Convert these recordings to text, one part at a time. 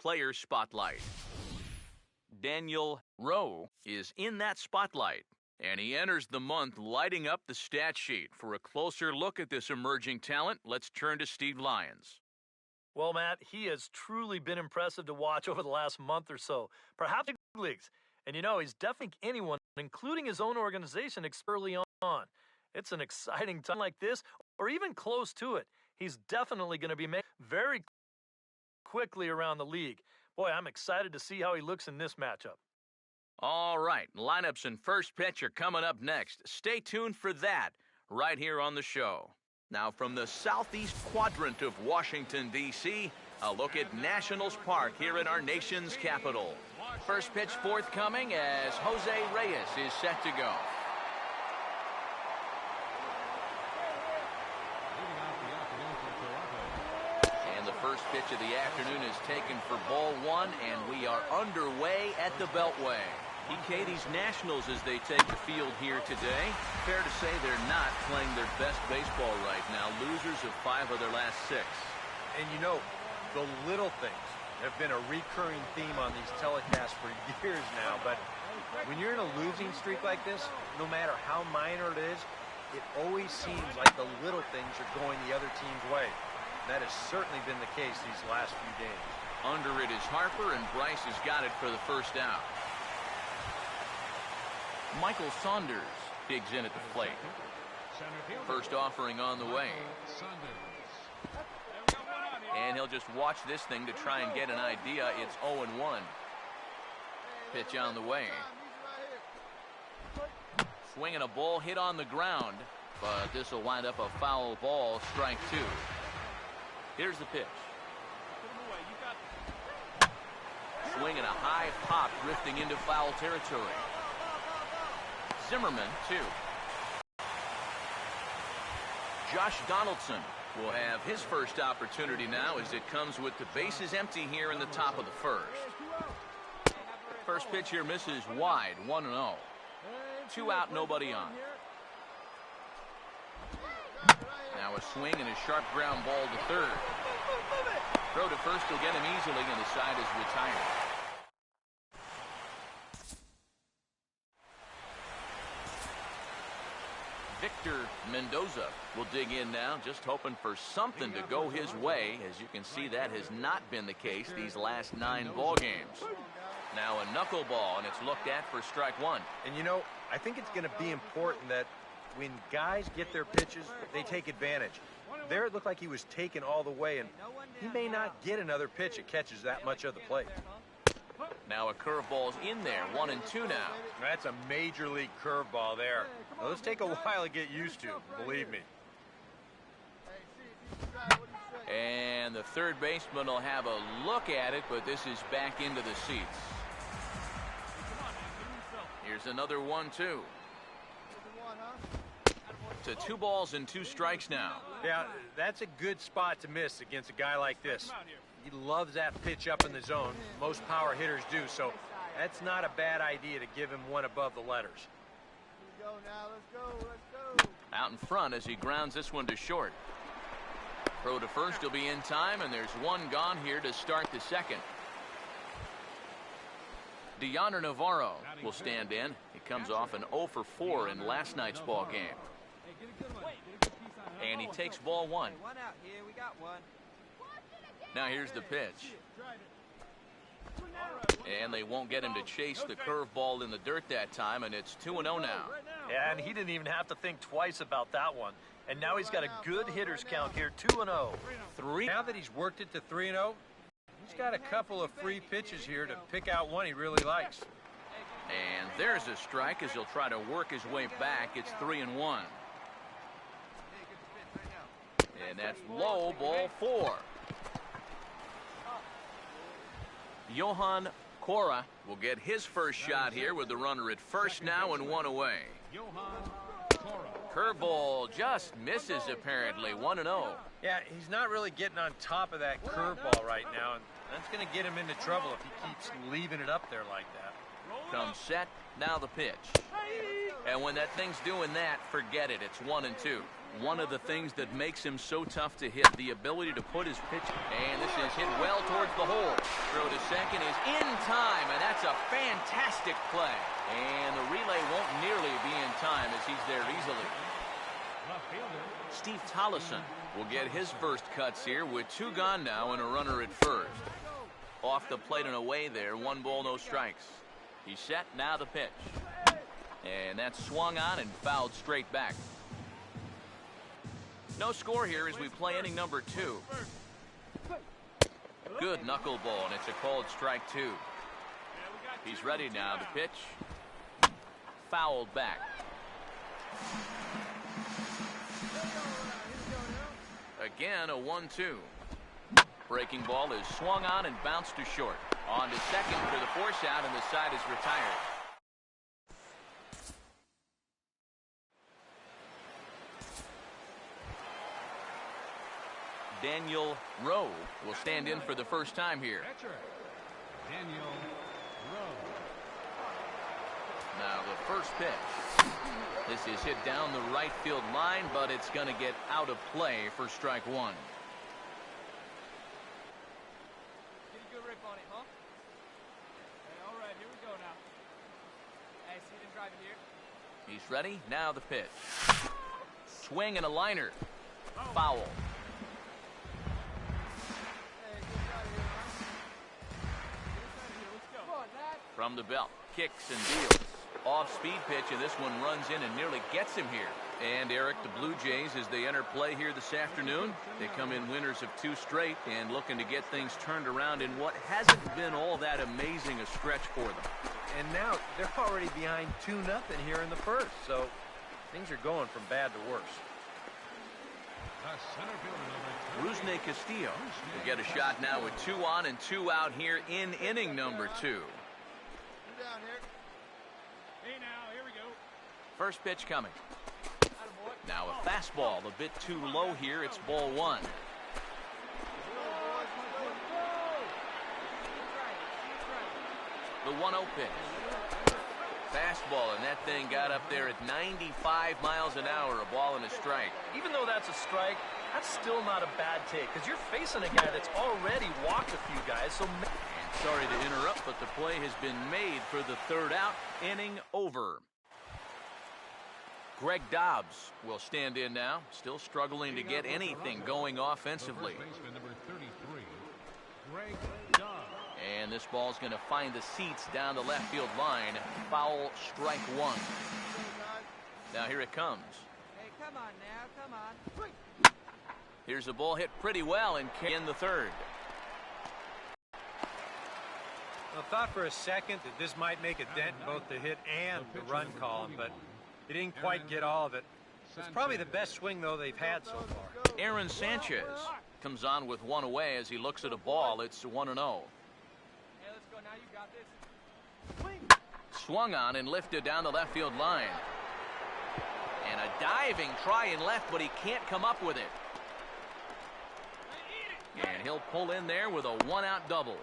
Player Spotlight. Daniel Rowe is in that spotlight, and he enters the month lighting up the stat sheet. For a closer look at this emerging talent, let's turn to Steve Lyons. Well, Matt, he has truly been impressive to watch over the last month or so, perhaps in the leagues. And you know, he's deafening anyone, including his own organization, early on. It's an exciting time like this, or even close to it. He's definitely going to be made very quickly around the league. Boy, I'm excited to see how he looks in this matchup. All right, lineups and first pitch are coming up next. Stay tuned for that right here on the show. Now from the southeast quadrant of Washington, D.C., a look at Nationals Park here in our nation's capital. First pitch forthcoming as Jose Reyes is set to go. First pitch of the afternoon is taken for ball one, and we are underway at the Beltway. PK, these Nationals, as they take the field here today, fair to say they're not playing their best baseball right now. Losers of 5 of their last 6. And you know, the little things have been a recurring theme on these telecasts for years now, but when you're in a losing streak like this, no matter how minor it is, it always seems like the little things are going the other team's way. That has certainly been the case these last few games. Under it is Harper, and Bryce has got it for the first out. Michael Saunders digs in at the plate. First offering on the way. And he'll just watch this thing to try and get an idea. It's 0-1. Pitch on the way. Swinging a ball hit on the ground, but this will wind up a foul ball, strike 2. Here's the pitch. Swinging a high pop, drifting into foul territory. Zimmerman, 2. Josh Donaldson will have his first opportunity now as it comes with the bases empty here in the top of the first. First pitch here misses wide, 1-0. 2 out, nobody on. Now a swing and a sharp ground ball to third. Throw to first will get him easily, and the side is retired. Victor Mendoza will dig in now, just hoping for something to go his way. As you can see, that has not been the case these last 9 ball games. Now a knuckleball, and it's looked at for strike 1. And you know, I think it's going to be important that when guys get their pitches, they take advantage. There it looked like he was taken all the way, and he may not get another pitch that catches that much of the plate. Now a curveball's in there, 1-2 now. That's a major league curveball there. Those take a while to get used to, believe me. And the third baseman will have a look at it, but this is back into the seats. Here's another 1-2. To 2 balls and 2 strikes now. Yeah, that's a good spot to miss against a guy like this. He loves that pitch up in the zone. Most power hitters do, so that's not a bad idea to give him one above the letters. Let's go. Out in front as he grounds this one to short. Throw to first will be in time, and there's 1 gone here to start the second. Deoner Navarro will stand in. He comes off an 0 for 4 in last night's ball game. And he takes ball 1. Now here's the pitch. And they won't get him to chase the curveball in the dirt that time, and it's 2-0 now. Yeah, and he didn't even have to think twice about that one. And now he's got a good hitters count here, 2-0. Now that he's worked it to 3-0, he's got a couple of free pitches here to pick out one he really likes. And there's a strike as he'll try to work his way back. It's 3-1. And that's low, ball 4. Johan Cora will get his first shot here with the runner at first now and 1 away. Curveball just misses apparently, 1-0. Yeah, he's not really getting on top of that curveball right now, and that's going to get him into trouble if he keeps leaving it up there like that. Comes set, now the pitch. And when that thing's doing that, forget it. It's 1-2. One of the things that makes him so tough to hit, the ability to put his pitch. And this is hit well towards the hole. Throw to second is in time, and that's a fantastic play. And the relay won't nearly be in time as he's there easily. Steve Tollison will get his first cuts here with 2 gone now and a runner at first. Off the plate and away there, 1 ball, no strikes. He's set, now the pitch. And that's swung on and fouled straight back. No score here as we play inning number 2. Good knuckleball, and it's a called strike 2. He's ready now to pitch. Fouled back. Again, a 1-2. Breaking ball is swung on and bounced to short. On to second for the force out, and the side is retired. Daniel Rowe will stand in for the first time here. Daniel Rowe. Now the first pitch. This is hit down the right field line, but it's going to get out of play for strike 1. Get a good rip on it, huh? Hey, all right, here we go now. Hey, see them driving here? He's ready. Now the pitch. Swing and a liner. Foul. Hey, get us out of here, huh? Get us out of here, let's go. Come on, Nat. From the belt. Kicks and deals. Off-speed pitch, and this one runs in and nearly gets him here. And, Eric, the Blue Jays, as they enter play here this afternoon, they come in winners of 2 straight and looking to get things turned around in what hasn't been all that amazing a stretch for them. And now they're already behind 2-0 here in the first, so things are going from bad to worse. Rusney Castillo will get a shot now with 2 on and 2 out here in inning number 2. Down here. Hey, now, here we go. First pitch coming. Attaboy. Now a fastball a bit too low here. It's ball 1. The 1-0 pitch. Fastball, and that thing got up there at 95 miles an hour, a ball and a strike. Even though that's a strike, that's still not a bad take because you're facing a guy that's already walked a few guys. So. And sorry to interrupt, but the play has been made for the 3rd out. Inning over. Greg Dobbs will stand in now, still struggling to get anything going offensively. Number 33, Greg Dobbs. And this ball's going to find the seats down the left field line. Foul, strike 1. Now here it comes. Hey, come on now, come on. Here's a ball hit pretty well and in the 3rd. I thought for a second that this might make a dent in both the hit and the run column, but he didn't quite get all of it. It's probably the best swing, though, they've had so far. Aaron Sanchez comes on with 1 away as he looks at a ball. It's 1-0. Hey, let's go now, you got this. Swung on and lifted down the left field line. And a diving try in left, but he can't come up with it. And he'll pull in there with a 1-out double.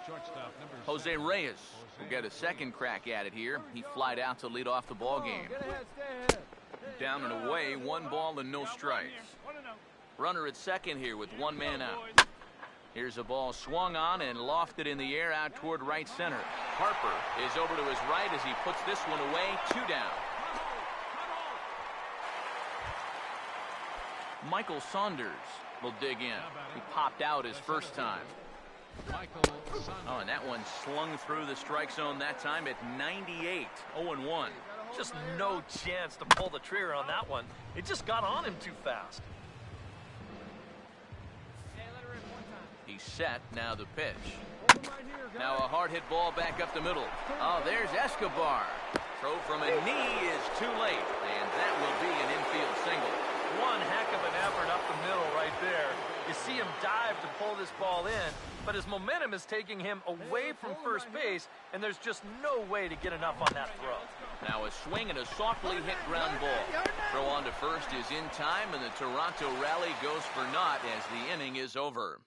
Shortstop number Jose Reyes will get a second crack at it here. He flied out to lead off the ball game. Get ahead, stay ahead. Down and away, 1 ball and no strikes. Runner at second here with 1 man out. Here's a ball swung on and lofted in the air out toward right center. Harper is over to his right as he puts this one away. 2 down. Michael Saunders will dig in. He popped out his first time. Oh, and that one slung through the strike zone that time at 98. 0-1. Just no chance to pull the trigger on that one. It just got on him too fast. Hey, let her in one time. He's set. Now the pitch. Now a hard hit ball back up the middle. Oh, there's Escobar. Throw from a knee is too late, and that will be an infield single. One heck of an effort up the middle right there. You see him dive to pull this ball in, but his momentum is taking him away from first base, and there's just no way to get enough on that throw. Now a swing and a softly hit ground ball. Throw on to first is in time, and the Toronto rally goes for naught as the inning is over.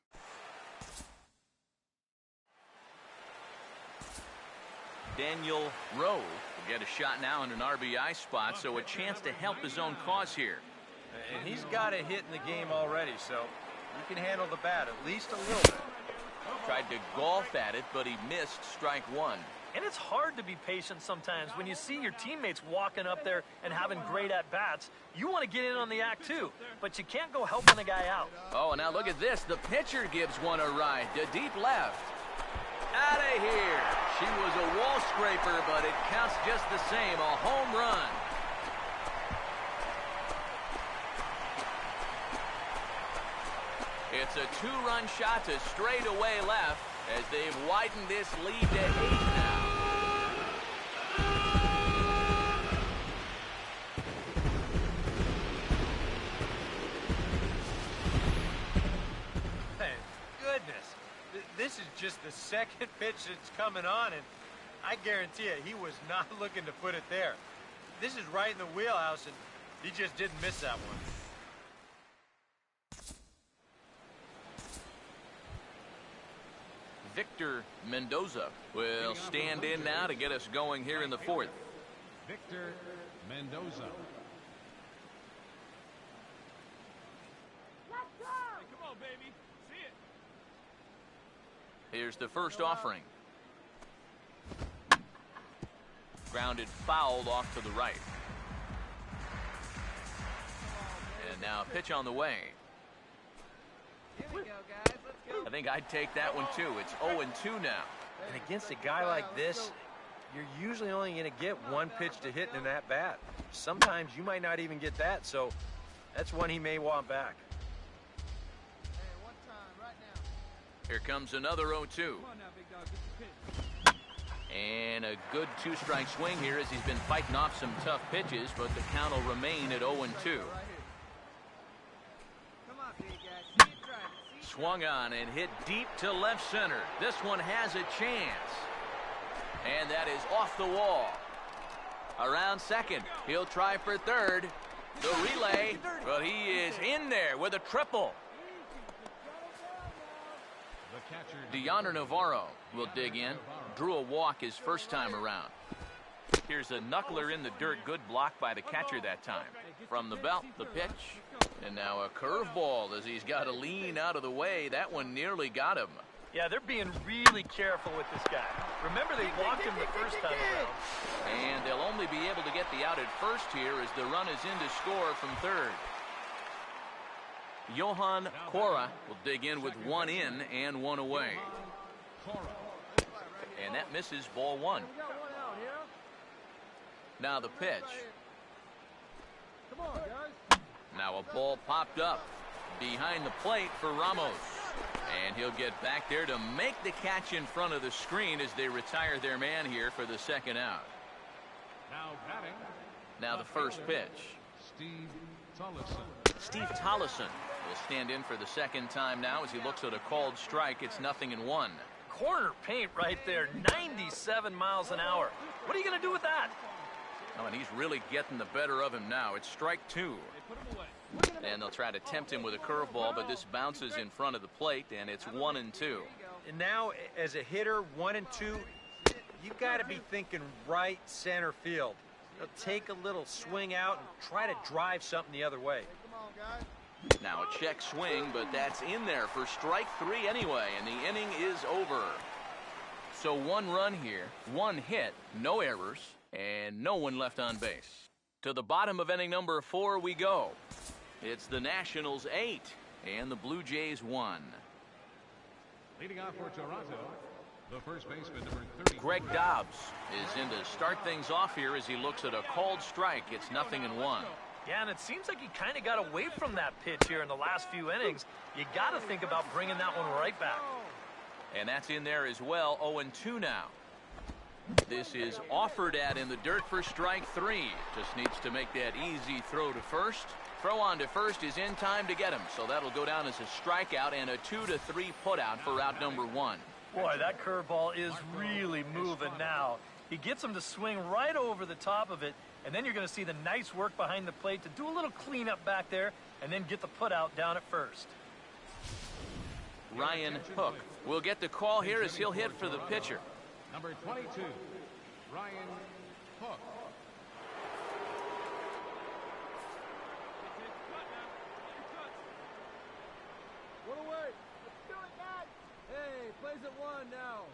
Daniel Rowe will get a shot now in an RBI spot, so a chance to help his own cause here. And he's got a hit in the game already, so he can handle the bat at least a little bit. Tried to golf at it, but he missed strike one. And it's hard to be patient sometimes when you see your teammates walking up there and having great at-bats. You want to get in on the act too, but you can't go helping a guy out. Oh, and now look at this. The pitcher gives one a ride to deep left. Out of here. She was a wall scraper, but it counts just the same. A home run. It's a two-run shot to straightaway left as they've widened this lead to 8 now. Thank goodness. This is just the second pitch that's coming on, and I guarantee you he was not looking to put it there. This is right in the wheelhouse, and he just didn't miss that one. Victor Mendoza will stand in now to get us going here in the fourth. Victor Mendoza. Hey, come on, baby. See it. Here's the first offering. Grounded fouled off to the right. And now a pitch on the way. Here we go, guys. Let's go. I think I'd take that one too. It's 0-2 now. And against a guy like this, you're usually only going to get one pitch to hit in that bat. Sometimes you might not even get that, so that's one he may want back. Hey, one time, right now. Here comes another 0-2. Come on now, big dog. Get the pitch. And a good two-strike swing here as he's been fighting off some tough pitches, but the count will remain at 0-2. Right here. Come on, big guy. See it drive it. See it. Swung on and hit deep to left center. This one has a chance. And that is off the wall. Around second. He'll try for third. The relay, but he is in there with a triple. The catcher. Deoner Navarro will dig in. Drew a walk his first time around. Here's a knuckler in the dirt. Good block by the catcher that time. From the belt, the pitch. And now a curveball as he's got to lean out of the way. That one nearly got him. Yeah, they're being really careful with this guy. Remember, they walked him the first time around. And they'll only be able to get the out at first here as the run is in to score from third. Johan Cora will dig in with one in and one away. And that misses ball one. Now the pitch. Now a ball popped up behind the plate for Ramos. And he'll get back there to make the catch in front of the screen as they retire their man here for the second out. Now batting. Now the first pitch. Steve Tollefson. Steve Tollefson will stand in for the second time now as he looks at a called strike. It's 0-1. Corner paint right there, 97 miles an hour. What are you going to do with that? Oh, and he's really getting the better of him now. It's strike two. And they'll try to tempt him with a curveball, but this bounces in front of the plate, and it's 1-2. And now, as a hitter, 1 and 2, you've got to be thinking right center field. Take a little swing out and try to drive something the other way. Now a check swing, but that's in there for strike three anyway, and the inning is over. So one run here, one hit, no errors, and no one left on base. To the bottom of inning number 4 we go. It's the Nationals 8 and the Blue Jays 1. Leading off for Toronto, the first baseman, number 30. Greg Dobbs is in to start things off here as he looks at a called strike. It's 0-1. Yeah, and it seems like he kind of got away from that pitch here in the last few innings. You got to think about bringing that one right back. And that's in there as well. 0-2 now. This is offered at in the dirt for strike 3. Just needs to make that easy throw to first. Throw on to first is in time to get him. So that'll go down as a strikeout and a 2-3 putout for out number 1. Boy, that curveball is really moving now. He gets him to swing right over the top of it, and then you're going to see the nice work behind the plate to do a little cleanup back there and then get the putout down at first. Ryan Hook will get the call here as he'll hit for the pitcher. Number 22. Ryan Hook. One away. Let's do it, guys. Hey, plays at one now.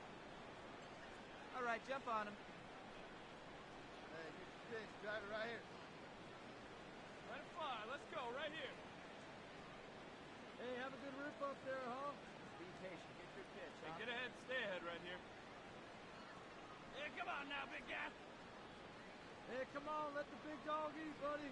All right, jump on him. Hey, get your pitch. Drive it right here. Right at fire. Let's go right here. Hey, have a good rip up there, huh? Be patient. Get your pitch. Hey, get ahead. Stay ahead right here. Hey, come on now, big guy. Hey, come on. Let the big dog eat, buddy.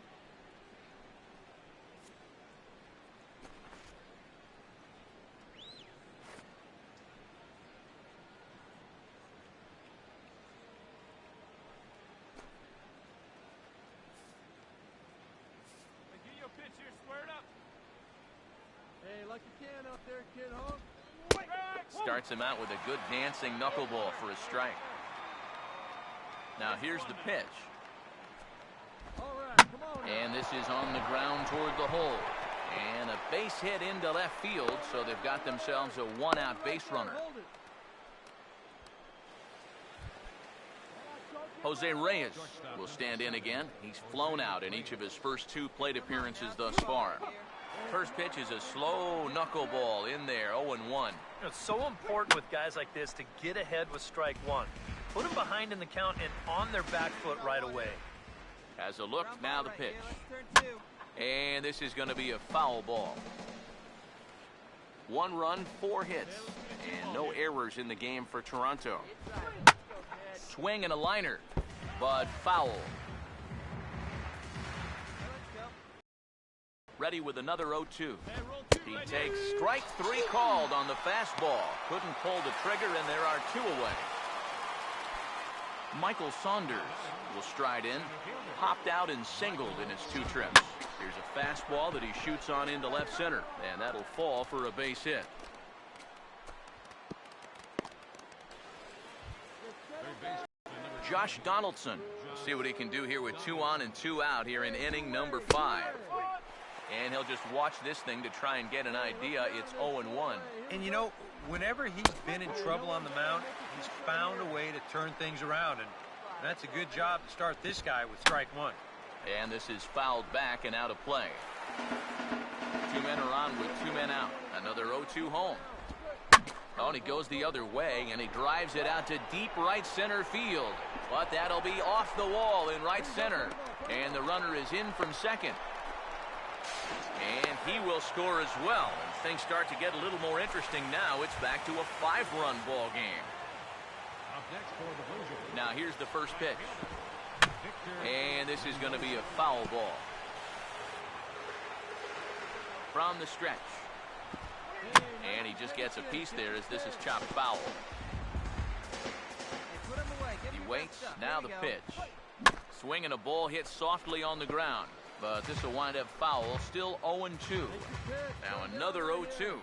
Pitch here, square it up. Hey, like you can out there, kid, huh? Starts him out with a good dancing knuckleball for a strike. Now here's the pitch. All right, come on now. And this is on the ground toward the hole. And a base hit into left field, so they've got themselves a one-out base runner. Jose Reyes will stand in again. He's flown out in each of his first two plate appearances thus far. First pitch is a slow knuckleball in there, 0-1. It's so important with guys like this to get ahead with strike one. Put them behind in the count and on their back foot right away. Has a look, now the pitch. And this is going to be a foul ball. 1 run, 4 hits, and no errors in the game for Toronto. Swing and a liner, but foul. Ready with another 0-2. He takes strike 3 called on the fastball. Couldn't pull the trigger, and there are 2 away. Michael Saunders will stride in. Popped out and singled in his 2 trips. Here's a fastball that he shoots on into left center, and that'll fall for a base hit. Josh Donaldson. See what he can do here with 2 on and 2 out here in inning number 5. And he'll just watch this thing to try and get an idea. It's 0-1. And you know, whenever he's been in trouble on the mound, he's found a way to turn things around. And that's a good job to start this guy with strike 1. And this is fouled back and out of play. 2 men are on with 2 men out. Another 0-2 home. Oh, and he goes the other way, and he drives it out to deep right center field. But that'll be off the wall in right center. And the runner is in from second. And he will score as well. And things start to get a little more interesting now. It's back to a 5-run ball game. Now here's the first pitch. And this is going to be a foul ball. From the stretch. And he just gets a piece there as this is chopped foul. He waits, now the pitch. Swing and a ball hit softly on the ground. But this will wind up foul, still 0-2. Now another 0-2.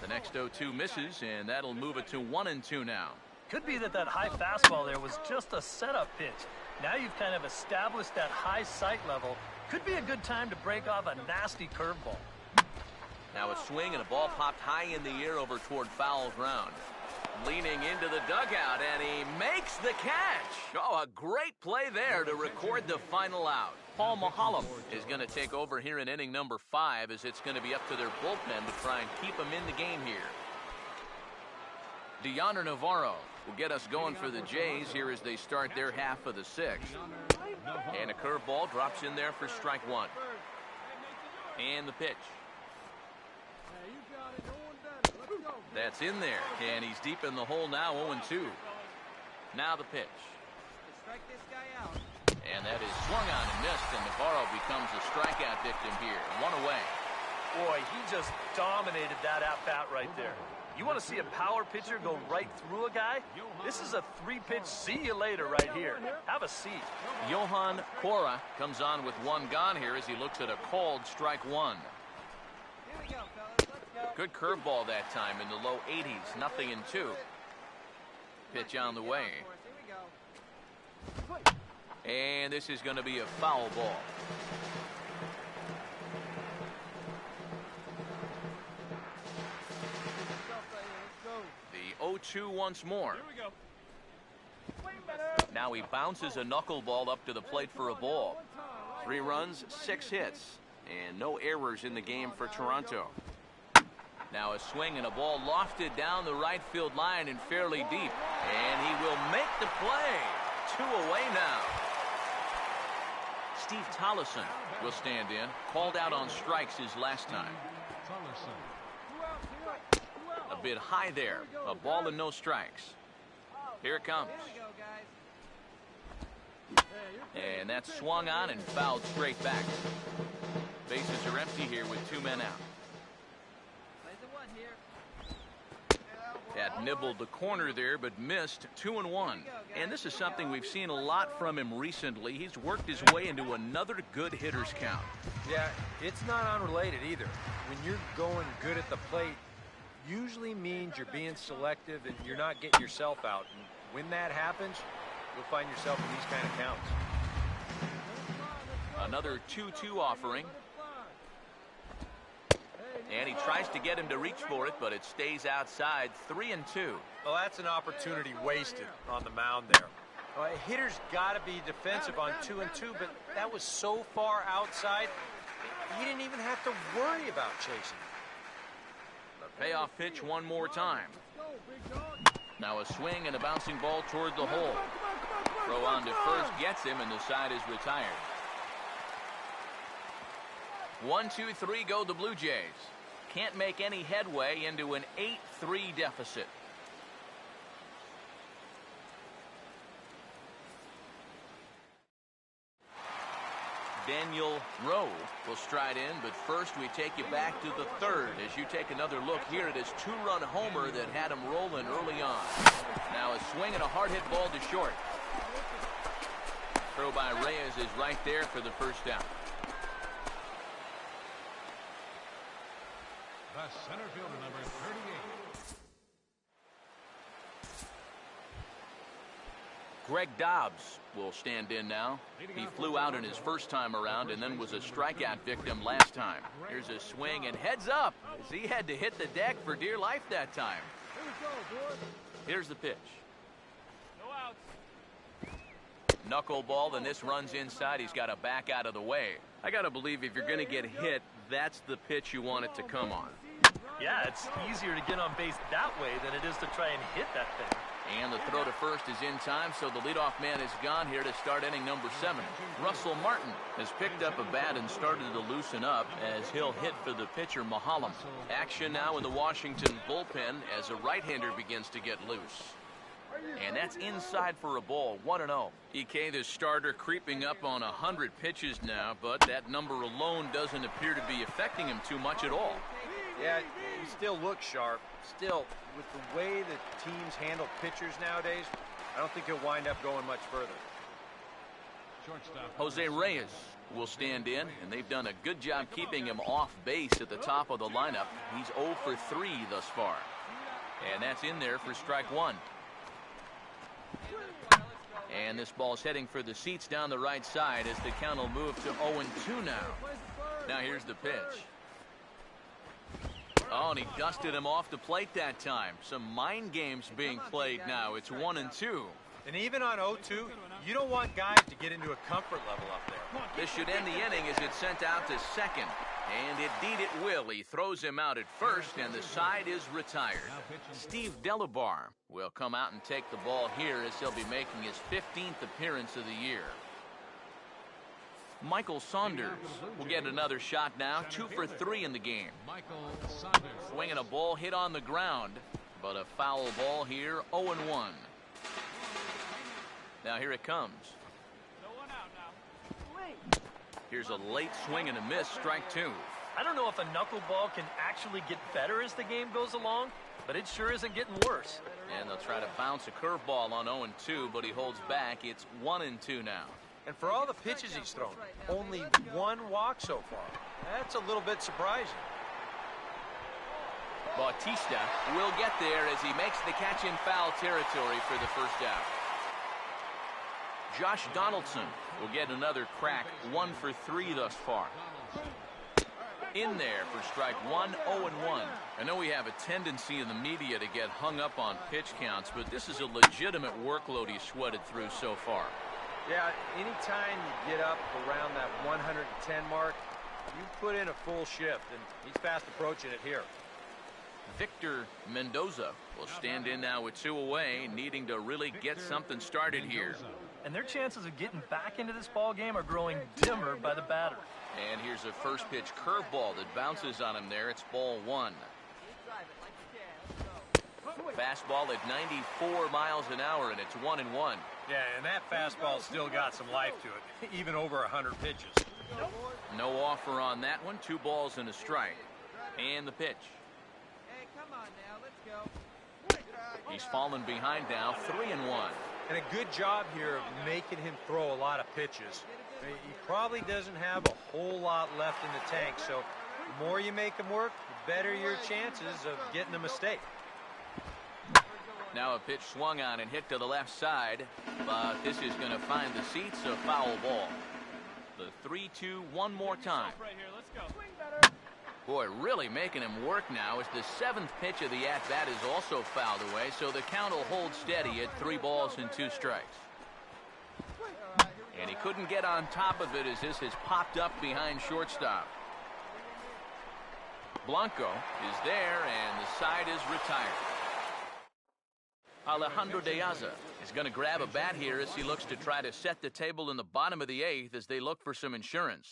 The next 0-2 misses, and that'll move it to 1-2 now. Could be that high fastball there was just a setup pitch. Now you've kind of established that high sight level. Could be a good time to break off a nasty curveball. Now a swing and a ball popped high in the air over toward foul ground. Leaning into the dugout, and he makes the catch. Oh, a great play there to record the final out. Paul Mahalam is going to take over here in inning number 5, as it's going to be up to their bullpen to try and keep them in the game here. Deoner Navarro will get us going for the Jays here as they start their half of the 6th. And a curveball drops in there for strike 1. And the pitch. That's in there, and he's deep in the hole now, 0-2. Now the pitch. Strike this guy out. And that is swung on and missed, and Navarro becomes a strikeout victim here. 1 away. Boy, he just dominated that at-bat right there. You want to see a power pitcher go right through a guy? This is a 3-pitch see you later right here. Have a seat. Johan Cora comes on with 1 gone here as he looks at a called strike 1. Here we go, fellas. Let's go. Good curveball that time in the low 80s, 0-2. Pitch on the way. Here we go. And this is going to be a foul ball. The 0-2 once more. Here we go. Now he bounces a knuckleball up to the plate for a ball. 3 runs, 6 hits, and no errors in the game for Toronto. Now a swing and a ball lofted down the right field line and fairly deep. And he will make the play. 2 away now. Steve Tollison will stand in. Called out on strikes his last time. A bit high there. A ball and no strikes. Here it comes. And that's swung on and fouled straight back. Bases are empty here with 2 men out. That nibbled the corner there, but missed. 2-1. And this is something we've seen a lot from him recently. He's worked his way into another good hitter's count. Yeah, it's not unrelated either. When you're going good at the plate, usually means you're being selective and you're not getting yourself out. And when that happens, you'll find yourself in these kind of counts. Another 2-2 offering. And he tries to get him to reach for it, but it stays outside. 3-2. Well, that's an opportunity wasted on the mound there. Well, a hitter's got to be defensive on 2-2, but that was so far outside, he didn't even have to worry about chasing. The payoff pitch one more time. Now a swing and a bouncing ball toward the hole. Throw on to first gets him, and the side is retired. 1-2-3 go the Blue Jays. Can't make any headway into an 8-3 deficit. Daniel Rowe will stride in, but first we take you back to the 3rd as you take another look here at his 2-run homer that had him rolling early on. Now a swing and a hard hit ball to short. Throw by Reyes is right there for the first down. The center fielder, number 38. Greg Dobbs will stand in now. He flew out in his first time around and then was a strikeout victim last time. Here's a swing and heads up as he had to hit the deck for dear life that time. Here's the pitch. Knuckleball, and this runs inside. He's got to back out of the way. I got to believe if you're going to get hit, that's the pitch you want it to come on. Yeah, it's easier to get on base that way than it is to try and hit that thing. And the throw to first is in time, so the leadoff man is gone here to start inning number 7. Russell Martin has picked up a bat and started to loosen up as he'll hit for the pitcher Mahalam. Action now in the Washington bullpen as a right-hander begins to get loose. And that's inside for a ball. 1-0. EK, the starter, creeping up on 100 pitches now, but that number alone doesn't appear to be affecting him too much at all. Yeah, he still looks sharp. Still, with the way that teams handle pitchers nowadays, I don't think he'll wind up going much further. Jose Reyes will stand in, and they've done a good job keeping him off base at the top of the lineup. He's 0 for 3 thus far. And that's in there for strike 1. And this ball's heading for the seats down the right side as the count will move to 0-2 now. Now here's the pitch. Oh, and he dusted him off the plate that time. Some mind games being played now. It's 1-2. And even on 0-2, you don't want guys to get into a comfort level up there. This should end the inning as it's sent out to second. And indeed it will. He throws him out at first, and the side is retired. Steve Delabar will come out and take the ball here as he'll be making his 15th appearance of the year. Michael Saunders will get another shot now. 2 for 3 in the game. Swinging a ball hit on the ground, but a foul ball here. 0-1. Now here it comes. Here's a late swing and a miss. Strike 2. I don't know if a knuckleball can actually get better as the game goes along, but it sure isn't getting worse. And they'll try to bounce a curveball on 0-2, but he holds back. It's 1-2 now. And for all the pitches he's thrown, only 1 walk so far. That's a little bit surprising. Bautista will get there as he makes the catch in foul territory for the first out. Josh Donaldson will get another crack. 1 for 3 thus far. In there for strike one, 0-1. I know we have a tendency in the media to get hung up on pitch counts, but this is a legitimate workload he's sweated through so far. Yeah, anytime you get up around that 110 mark, you put in a full shift, and he's fast approaching it here. Victor Mendoza will stand in now with 2 away, needing to really get something started here. And their chances of getting back into this ball game are growing dimmer by the batter. And here's a first pitch curveball that bounces on him there. It's ball 1. Fastball at 94 miles an hour, and it's 1-1. Yeah, and that fastball still got some life to it, even over 100 pitches. No offer on that one. 2 balls and a strike. And the pitch. Hey, come on now, let's go. He's fallen behind now, 3-1. And a good job here of making him throw a lot of pitches. He probably doesn't have a whole lot left in the tank, so the more you make him work, the better your chances of getting a mistake. Now a pitch swung on and hit to the left side, but this is going to find the seats, a foul ball. The 3-2 one more time. Boy, really making him work now as the 7th pitch of the at-bat is also fouled away, so the count will hold steady at 3 balls and 2 strikes. And he couldn't get on top of it as this has popped up behind shortstop. Blanco is there, and the side is retired. Alejandro De Aza is going to grab a bat here as he looks to try to set the table in the bottom of the 8th as they look for some insurance.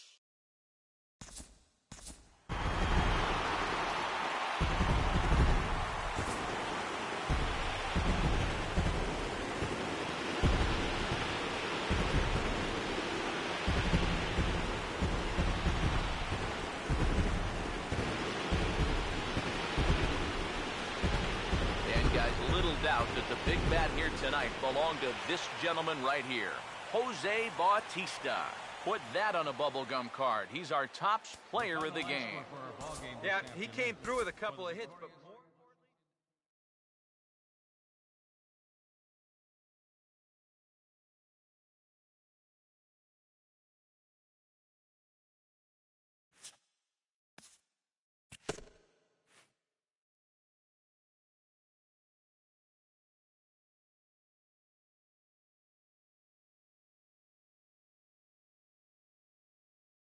Doubt that the big bat here tonight belonged to this gentleman right here, Jose Bautista. Put that on a bubblegum card. He's our top player of the game. Yeah, he came through with a couple of hits, but more...